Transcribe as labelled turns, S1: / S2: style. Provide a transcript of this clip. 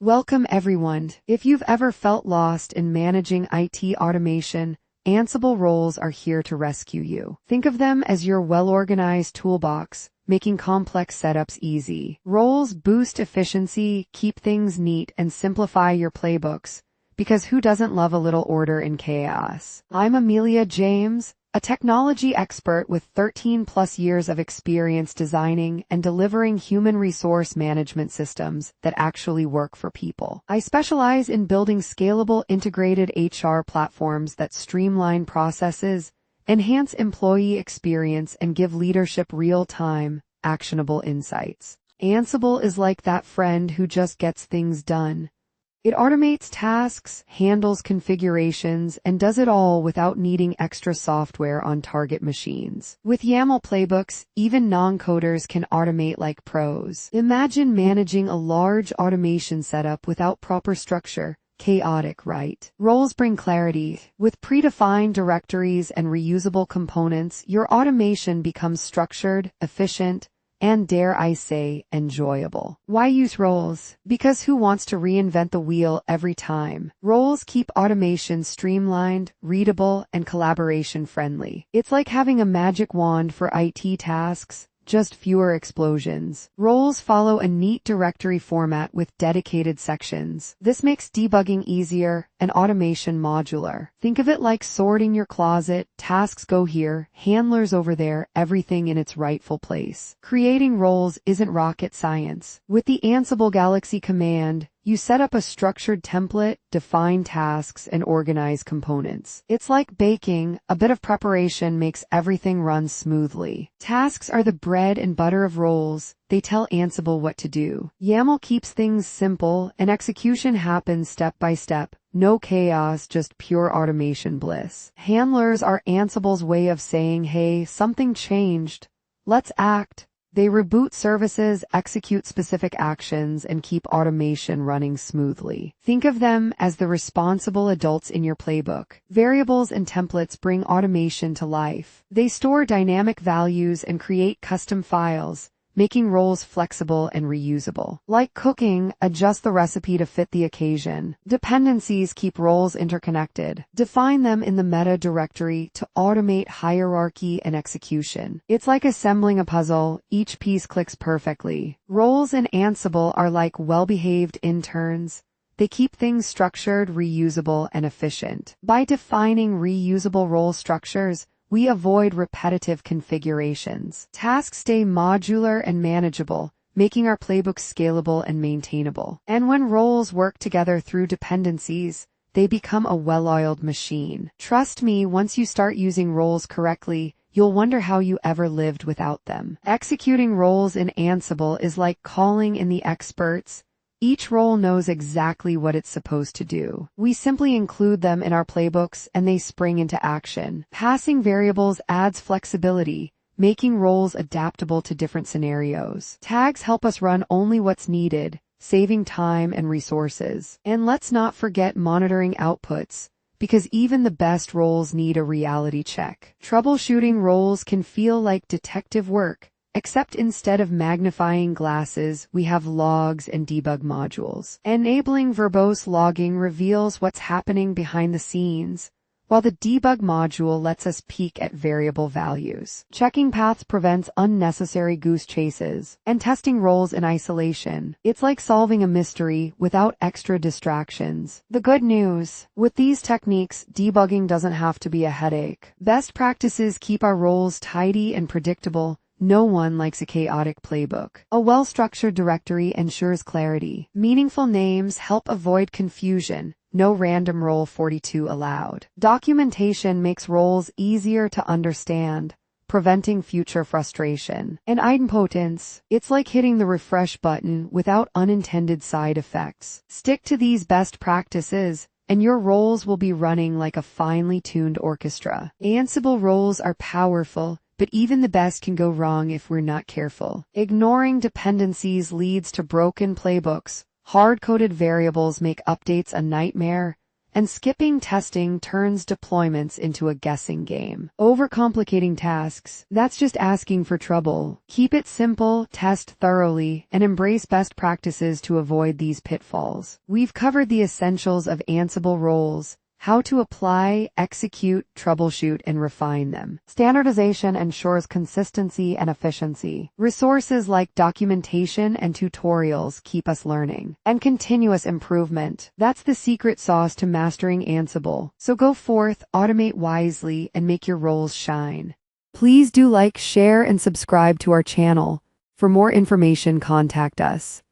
S1: Welcome everyone. If you've ever felt lost in managing IT automation, Ansible Roles are here to rescue you. Think of them as your well-organized toolbox, making complex setups easy. Roles boost efficiency, keep things neat, and simplify your playbooks, because who doesn't love a little order in chaos? I'm Amelia James, a technology expert with 13+ years of experience designing and delivering human resource management systems that actually work for people. I specialize in building scalable integrated HR platforms that streamline processes, enhance employee experience, and give leadership real-time, actionable insights. Ansible is like that friend who just gets things done. It automates tasks, handles configurations, and does it all without needing extra software on target machines. With YAML playbooks, even non-coders can automate like pros. Imagine managing a large automation setup without proper structure. Chaotic, right? Roles bring clarity. With predefined directories and reusable components, your automation becomes structured, efficient, and dare I say, enjoyable. Why use roles? Because who wants to reinvent the wheel every time? Roles keep automation streamlined, readable, and collaboration friendly. It's like having a magic wand for IT tasks, just fewer explosions. Roles follow a neat directory format with dedicated sections. This makes debugging easier and automation modular. Think of it like sorting your closet, tasks go here, handlers over there, everything in its rightful place. Creating roles isn't rocket science. With the Ansible Galaxy command, you set up a structured template, define tasks, and organize components. It's like baking. A bit of preparation makes everything run smoothly. Tasks are the bread and butter of roles. They tell Ansible what to do. YAML keeps things simple, and execution happens step by step. No chaos, just pure automation bliss. Handlers are Ansible's way of saying, hey, something changed. Let's act. They reboot services, execute specific actions, and keep automation running smoothly. Think of them as the responsible adults in your playbook. Variables and templates bring automation to life. They store dynamic values and create custom files, making roles flexible and reusable. Like cooking, adjust the recipe to fit the occasion. Dependencies keep roles interconnected. Define them in the meta directory to automate hierarchy and execution. It's like assembling a puzzle. Each piece clicks perfectly. Roles in Ansible are like well-behaved interns. They keep things structured, reusable, and efficient. By defining reusable role structures, we avoid repetitive configurations. Tasks stay modular and manageable, making our playbooks scalable and maintainable. And when roles work together through dependencies, they become a well-oiled machine. Trust me, once you start using roles correctly, you'll wonder how you ever lived without them. Executing roles in Ansible is like calling in the experts. Each role knows exactly what it's supposed to do. We simply include them in our playbooks and they spring into action. Passing variables adds flexibility, making roles adaptable to different scenarios. Tags help us run only what's needed, saving time and resources. And let's not forget monitoring outputs, because even the best roles need a reality check. Troubleshooting roles can feel like detective work, except instead of magnifying glasses, we have logs and debug modules. Enabling verbose logging reveals what's happening behind the scenes, while the debug module lets us peek at variable values. Checking paths prevents unnecessary goose chases, and testing roles in isolation. It's like solving a mystery without extra distractions. The good news: with these techniques, debugging doesn't have to be a headache. Best practices keep our roles tidy and predictable. No one likes a chaotic playbook. A well-structured directory ensures clarity. Meaningful names help avoid confusion. No random role 42 allowed. Documentation makes roles easier to understand, preventing future frustration. And idempotence, it's like hitting the refresh button without unintended side effects. Stick to these best practices, and your roles will be running like a finely tuned orchestra. Ansible roles are powerful, but even the best can go wrong if we're not careful. Ignoring dependencies leads to broken playbooks. Hard-coded variables make updates a nightmare, and skipping testing turns deployments into a guessing game. Overcomplicating tasks, that's just asking for trouble. Keep it simple, test thoroughly, and embrace best practices to avoid these pitfalls. We've covered the essentials of Ansible roles, how to apply, execute, troubleshoot, and refine them. Standardization ensures consistency and efficiency. Resources like documentation and tutorials keep us learning. And continuous improvement. That's the secret sauce to mastering Ansible. So go forth, automate wisely, and make your roles shine. Please do like, share, and subscribe to our channel. For more information, contact us.